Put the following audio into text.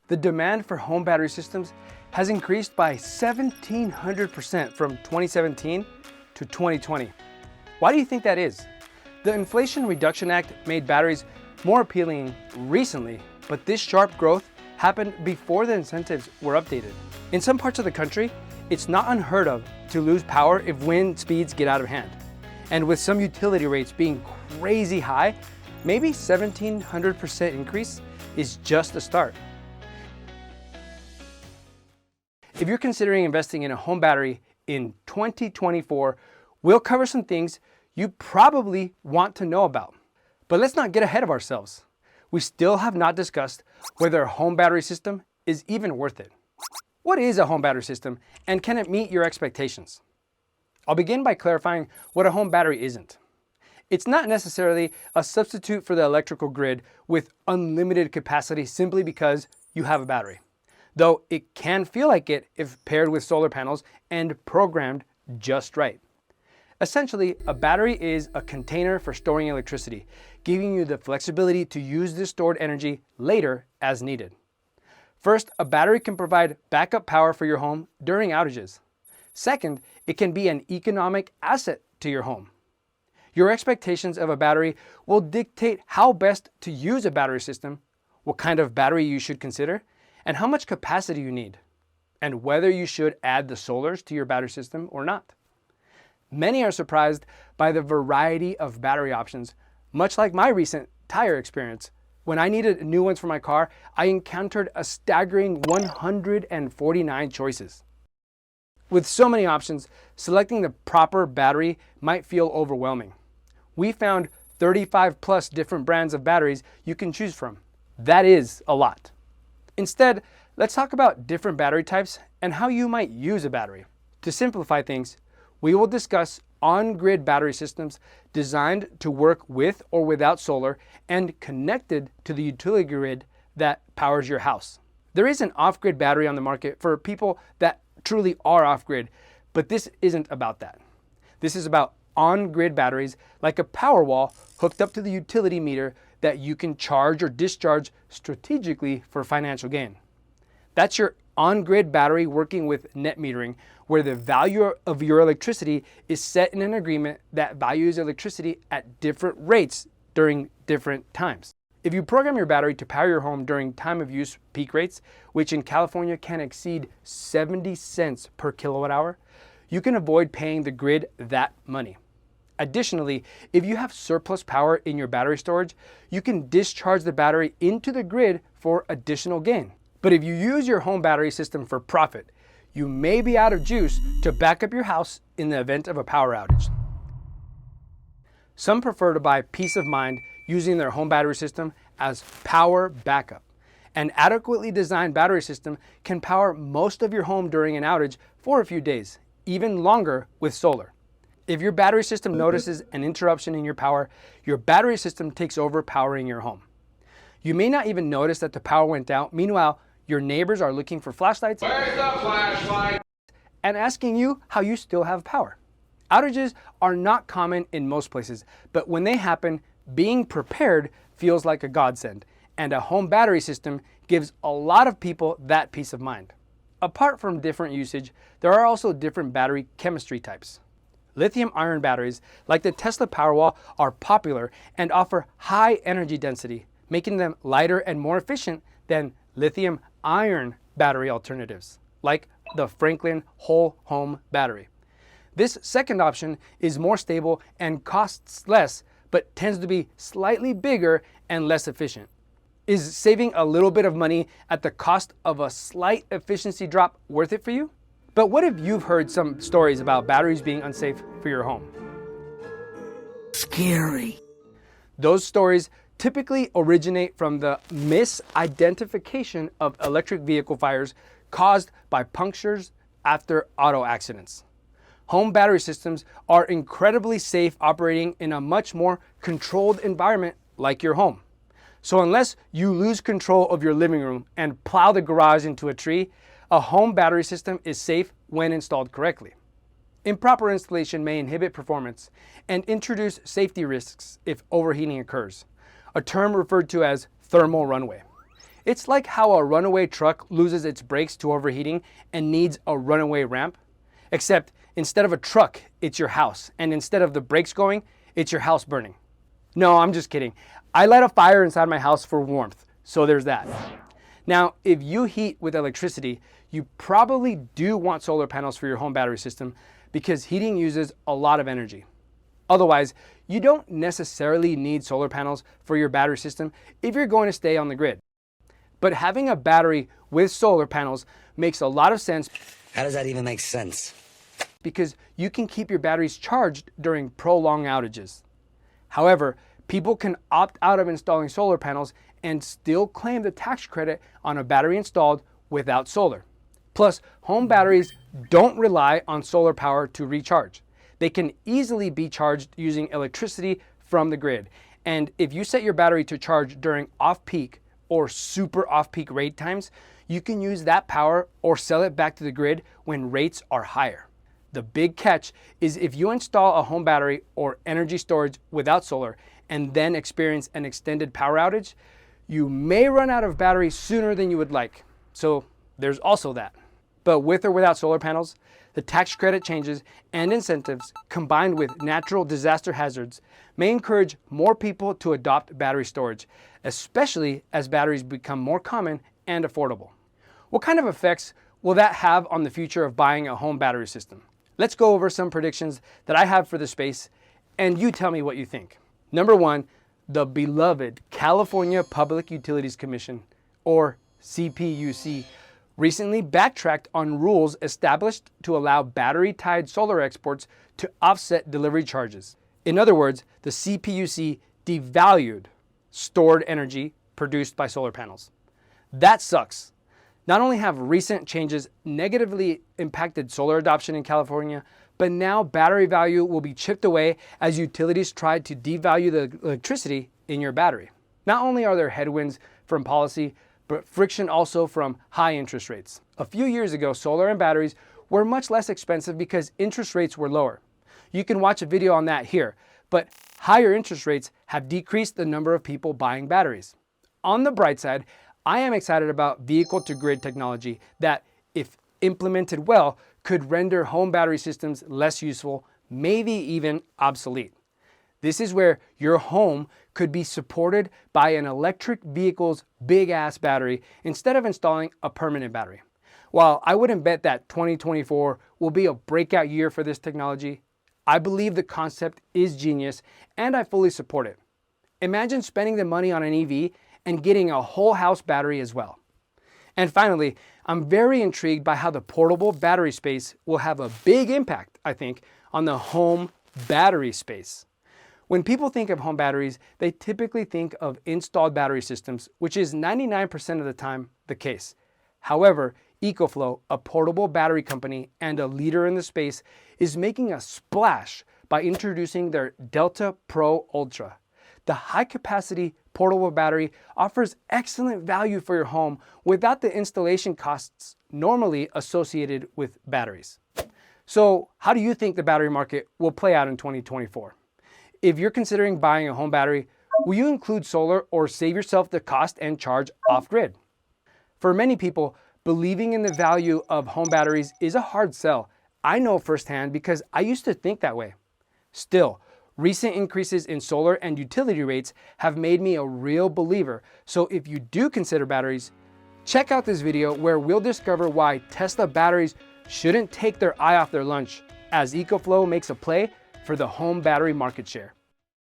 The demand for home battery systems has increased by 1,700% from 2017 to 2020. Why do you think that is? The Inflation Reduction Act made batteries more appealing recently, but this sharp growth happened before the incentives were updated. In some parts of the country, it's not unheard of to lose power if wind speeds get out of hand. And with some utility rates being crazy high, maybe 1,700% increase is just the start. If you're considering investing in a home battery in 2024, we'll cover some things you probably want to know about. But let's not get ahead of ourselves. We still have not discussed whether a home battery system is even worth it. What is a home battery system, and can it meet your expectations? I'll begin by clarifying what a home battery isn't. It's not necessarily a substitute for the electrical grid with unlimited capacity simply because you have a battery, though it can feel like it if paired with solar panels and programmed just right. Essentially, a battery is a container for storing electricity, giving you the flexibility to use this stored energy later as needed. First, a battery can provide backup power for your home during outages. Second, it can be an economic asset to your home. Your expectations of a battery will dictate how best to use a battery system, what kind of battery you should consider, and how much capacity you need, and whether you should add the solars to your battery system or not. Many are surprised by the variety of battery options, much like my recent tire experience. When I needed new ones for my car, I encountered a staggering 149 choices. With so many options, selecting the proper battery might feel overwhelming. We found 35 plus different brands of batteries you can choose from. That is a lot. Instead, let's talk about different battery types and how you might use a battery. To simplify things, we will discuss on-grid battery systems designed to work with or without solar and connected to the utility grid that powers your house. There is an off-grid battery on the market for people that truly are off-grid, but this isn't about that. This is about on-grid batteries like a Powerwall hooked up to the utility meter that you can charge or discharge strategically for financial gain. That's your on-grid battery working with net metering, where the value of your electricity is set in an agreement that values electricity at different rates during different times. If you program your battery to power your home during time of use peak rates, which in California can exceed 70 cents per kilowatt hour, you can avoid paying the grid that money. Additionally, if you have surplus power in your battery storage, you can discharge the battery into the grid for additional gain. But if you use your home battery system for profit, you may be out of juice to back up your house in the event of a power outage. Some prefer to buy peace of mind using their home battery system as power backup. An adequately designed battery system can power most of your home during an outage for a few days, even longer with solar. If your battery system notices an interruption in your power, your battery system takes over powering your home. You may not even notice that the power went out. Meanwhile, your neighbors are looking for flashlights. Where's the flashlight? And asking you how you still have power. Outages are not common in most places, but when they happen, being prepared feels like a godsend, and a home battery system gives a lot of people that peace of mind. Apart from different usage, there are also different battery chemistry types. Lithium-ion batteries, like the Tesla Powerwall, are popular and offer high energy density, making them lighter and more efficient than lithium-iron battery alternatives, like the Franklin Whole Home Battery. This second option is more stable and costs less, but tends to be slightly bigger and less efficient. Is saving a little bit of money at the cost of a slight efficiency drop worth it for you? But what if you've heard some stories about batteries being unsafe for your home? Scary. Those stories typically originate from the misidentification of electric vehicle fires caused by punctures after auto accidents. Home battery systems are incredibly safe operating in a much more controlled environment like your home. So unless you lose control of your living room and plow the garage into a tree, a home battery system is safe when installed correctly. Improper installation may inhibit performance and introduce safety risks if overheating occurs, a term referred to as thermal runaway. It's like how a runaway truck loses its brakes to overheating and needs a runaway ramp. Except instead of a truck, it's your house. And instead of the brakes going, it's your house burning. No, I'm just kidding. I light a fire inside my house for warmth, so there's that. Now, if you heat with electricity, you probably do want solar panels for your home battery system because heating uses a lot of energy. Otherwise, you don't necessarily need solar panels for your battery system if you're going to stay on the grid. But having a battery with solar panels makes a lot of sense. How does that even make sense? Because you can keep your batteries charged during prolonged outages. However, people can opt out of installing solar panels and still claim the tax credit on a battery installed without solar. Plus, home batteries don't rely on solar power to recharge. They can easily be charged using electricity from the grid. And if you set your battery to charge during off-peak or super off-peak rate times, you can use that power or sell it back to the grid when rates are higher. The big catch is if you install a home battery or energy storage without solar and then experience an extended power outage, you may run out of battery sooner than you would like. So there's also that. But with or without solar panels, the tax credit changes and incentives combined with natural disaster hazards may encourage more people to adopt battery storage, especially as batteries become more common and affordable. What kind of effects will that have on the future of buying a home battery system? Let's go over some predictions that I have for the space, and you tell me what you think. Number one, the beloved California Public Utilities Commission, or CPUC, recently backtracked on rules established to allow battery-tied solar exports to offset delivery charges. In other words, the CPUC devalued stored energy produced by solar panels. That sucks. Not only have recent changes negatively impacted solar adoption in California, but now battery value will be chipped away as utilities try to devalue the electricity in your battery. Not only are there headwinds from policy, but friction also from high interest rates. A few years ago, solar and batteries were much less expensive because interest rates were lower. You can watch a video on that here, but higher interest rates have decreased the number of people buying batteries. On the bright side, I am excited about vehicle-to-grid technology that, if implemented well, could render home battery systems less useful, maybe even obsolete. This is where your home could be supported by an electric vehicle's big-ass battery instead of installing a permanent battery. While I wouldn't bet that 2024 will be a breakout year for this technology, I believe the concept is genius and I fully support it. Imagine spending the money on an EV and getting a whole house battery as well. And finally, I'm very intrigued by how the portable battery space will have a big impact, I think, on the home battery space. When people think of home batteries, they typically think of installed battery systems, which is 99% of the time the case. However, EcoFlow, a portable battery company and a leader in the space, is making a splash by introducing their Delta Pro Ultra. The high-capacity portable battery offers excellent value for your home without the installation costs normally associated with batteries. So, how do you think the battery market will play out in 2024? If you're considering buying a home battery, will you include solar or save yourself the cost and charge off-grid? For many people, believing in the value of home batteries is a hard sell. I know firsthand because I used to think that way. Still, recent increases in solar and utility rates have made me a real believer. So if you do consider batteries, check out this video where we'll discover why Tesla batteries shouldn't take their eye off their lunch as EcoFlow makes a play for the home battery market share.